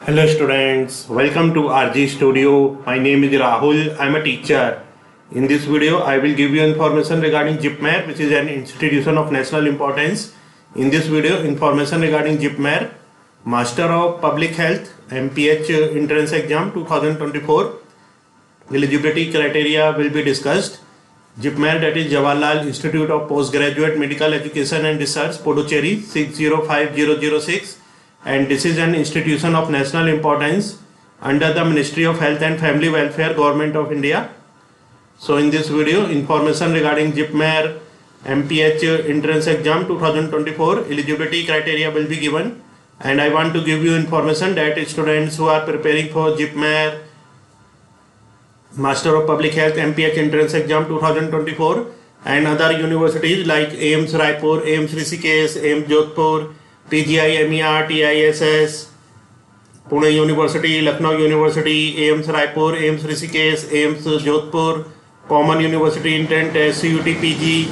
Hello students, welcome to RG Studio. My name is Rahul. I am a teacher. In this video, I will give you information regarding JIPMER, which is an institution of national importance. In this video, information regarding JIPMER, Master of Public Health, MPH Entrance Exam 2024. Eligibility criteria will be discussed. JIPMER, that is Jawaharlal Institute of Postgraduate Medical Education and Research, Puducherry 605006. And this is an institution of national importance under the Ministry of Health and Family Welfare, Government of India. So in this video, information regarding JIPMER MPH Entrance Exam 2024 eligibility criteria will be given, and I want to give you information that students who are preparing for JIPMER Master of Public Health MPH Entrance Exam 2024 and other universities like AIIMS Raipur, AIIMS Rishikesh, AIIMS Jodhpur, PGI MER, TISS, Pune University, Lucknow University, AIIMS Raipur, AIIMS Rishikesh, AIIMS Jodhpur, Common University Intent, CUT PG,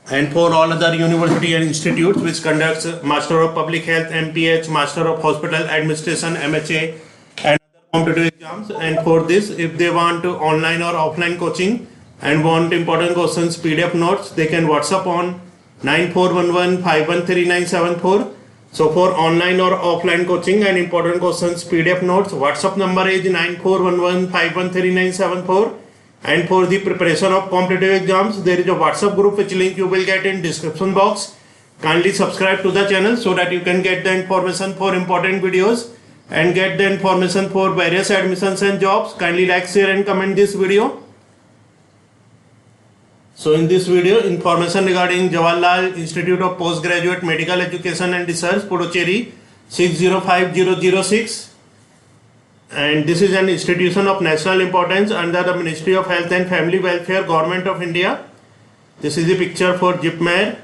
and for all other university and institutes which conducts Master of Public Health MPH, Master of Hospital Administration MHA, and other competitive exams. And for this, if they want online or offline coaching and want important questions PDF notes, they can WhatsApp on 9411513974. So for online or offline coaching and important questions PDF notes, WhatsApp number is 9411513974. And for the preparation of competitive exams, there is a WhatsApp group which link you will get in description box. Kindly subscribe to the channel so that you can get the information for important videos and get the information for various admissions and jobs. Kindly like, share and comment this video. So in this video, information regarding Jawaharlal Institute of Postgraduate Medical Education and Research, Puducherry 605006. And this is an institution of national importance under the Ministry of Health and Family Welfare, Government of India. This is the picture for JIPMER.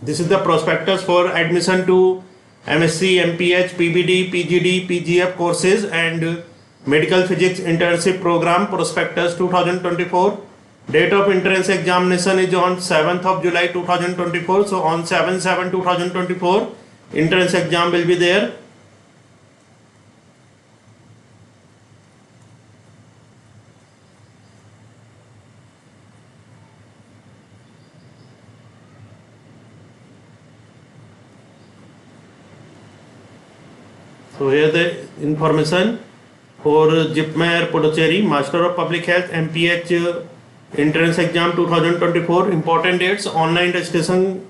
This is the prospectus for admission to MSc, MPH, PBD, PGD, PGF courses and Medical Physics Internship Program Prospectus 2024. Date of entrance examination is on 7th of July 2024. So on 7/7/2024, entrance exam will be there. So here the information for JIPMER Puducherry Master of Public Health MPH Entrance Exam 2024. Important dates: online registration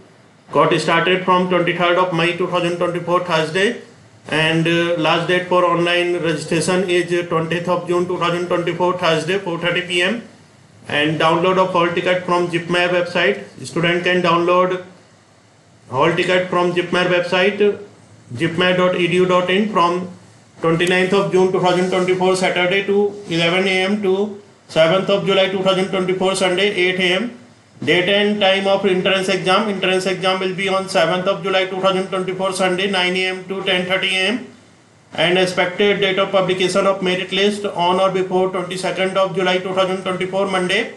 got started from 23rd of May 2024 Thursday, and last date for online registration is 20th of June 2024 Thursday 4:30 p.m. and download of hall ticket from JIPMER website. Student can download hall ticket from JIPMER website jipmer.edu.in from 29th of June 2024 Saturday to 11 a.m. to 7th of July 2024 Sunday 8 a.m. Date and time of entrance exam. Entrance exam will be on 7th of July 2024 Sunday 9 a.m. to 10:30 a.m. and expected date of publication of merit list on or before 22nd of July 2024 Monday.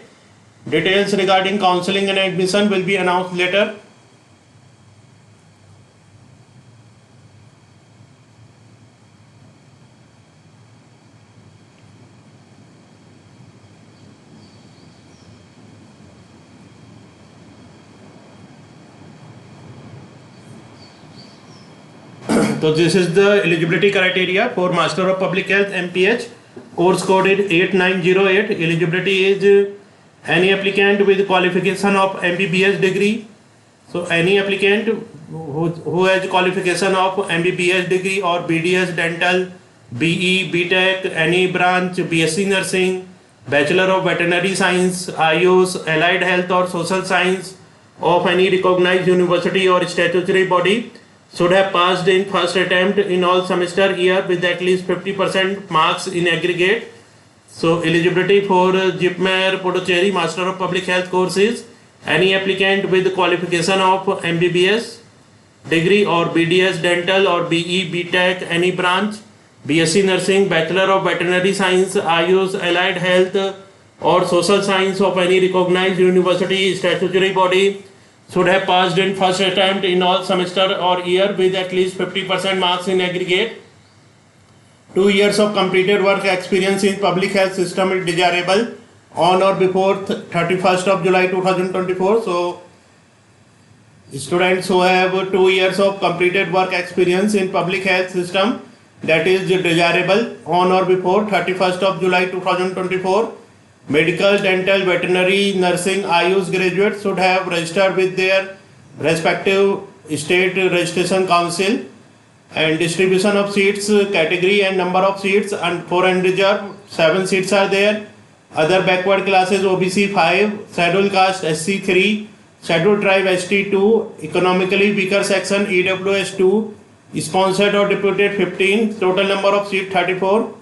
Details regarding counseling and admission will be announced later. So this is the eligibility criteria for Master of Public Health MPH. Course code is 8908. Eligibility is any applicant with qualification of MBBS degree. So any applicant who has qualification of MBBS degree or BDS Dental, BE, BTech, any branch, BSc Nursing, Bachelor of Veterinary Science, IOS, Allied Health or Social Science of any recognized university or statutory body should have passed in first attempt in all semester year with at least 50% marks in aggregate. So eligibility for JIPMER Puducherry Master of Public Health courses: any applicant with qualification of MBBS degree or BDS Dental or BE, BTech, any branch, BSc Nursing, Bachelor of Veterinary Science, IOS, Allied Health, or social science of any recognized university statutory body should have passed in first attempt in all semester or year with at least 50% marks in aggregate. 2 years of completed work experience in public health system is desirable on or before 31st of July 2024. So students who have 2 years of completed work experience in public health system, that is desirable on or before 31st of July 2024. Medical, dental, veterinary, nursing, Ayush graduates should have registered with their respective state registration council, and distribution of seats, category and number of seats, and for unreserved 7 seats are there. Other backward classes OBC 5, scheduled caste SC 3, scheduled tribe ST 2, economically weaker section EWS 2, sponsored or deputed 15, total number of seats 34.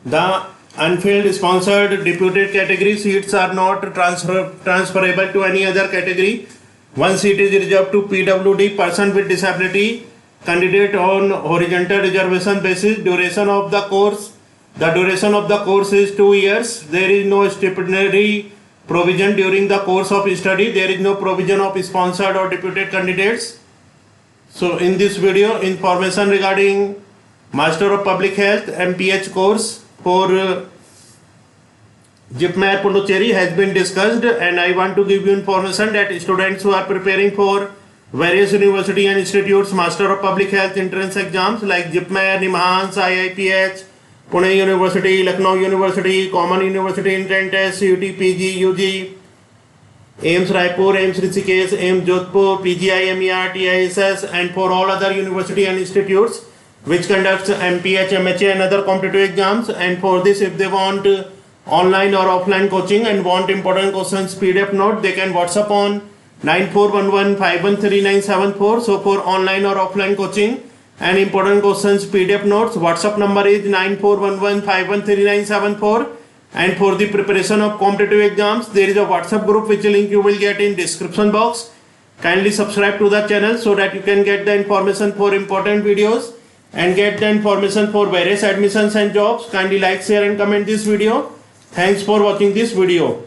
The unfilled sponsored deputed category seats are not transferable to any other category. 1 seat is reserved to PWD, person with disability, candidate on horizontal reservation basis. Duration of the course. The duration of the course is 2 years. There is no stipulatory provision during the course of study. There is no provision of sponsored or deputed candidates. So in this video, information regarding Master of Public Health MPH course for JIPMER Pondicherry has been discussed, and I want to give you information that students who are preparing for various university and institutes Master of Public Health entrance exams like JIPMER, NIMHANS, IIPH, Pune University, Lucknow University, Common University Entrance Test, CUT, PG, UG, AIMS Raipur, AIMS Rishikesh, AIMS Jodhpur, PGI, MER, TISS, and for all other university and institutes which conducts MPH, MHA and other competitive exams. And for this, if they want online or offline coaching and want important questions PDF note, they can WhatsApp on 9411513974. So for online or offline coaching and important questions PDF notes, WhatsApp number is 9411513974. And for the preparation of competitive exams, there is a WhatsApp group which link you will get in description box. Kindly subscribe to the channel so that you can get the information for important videos and get the information for various admissions and jobs. Kindly like, share and comment this video. Thanks for watching this video.